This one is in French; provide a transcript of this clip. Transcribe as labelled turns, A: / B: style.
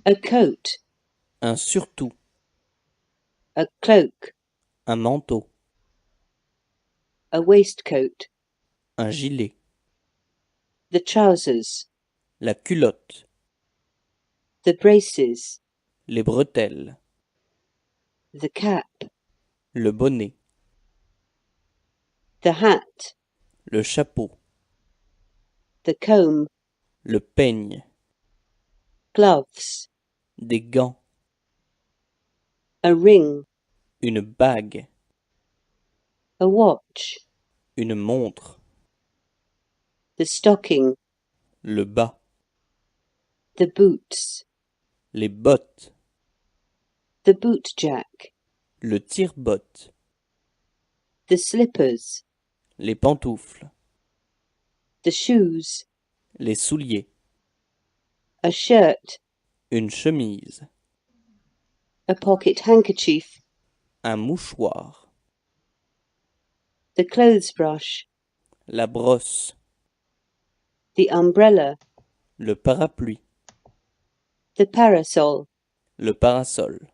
A: A coat.
B: Un surtout.
A: A cloak.
B: Un manteau.
A: A waistcoat.
B: Un gilet.
A: The trousers.
B: La culotte.
A: The braces.
B: Les bretelles.
A: The cap.
B: Le bonnet.
A: The hat.
B: Le chapeau.
A: The comb.
B: Le peigne.
A: Gloves.
B: Des gants.
A: A ring.
B: Une bague.
A: A watch.
B: Une montre.
A: The stocking.
B: Le bas.
A: The boots.
B: Les bottes.
A: The boot jack.
B: Le tire-botte.
A: The slippers.
B: Les pantoufles.
A: The shoes.
B: Les souliers.
A: A shirt.
B: Une chemise.
A: A pocket handkerchief.
B: Un mouchoir.
A: The clothes brush.
B: La brosse.
A: The umbrella.
B: Le parapluie.
A: The parasol.
B: Le parasol.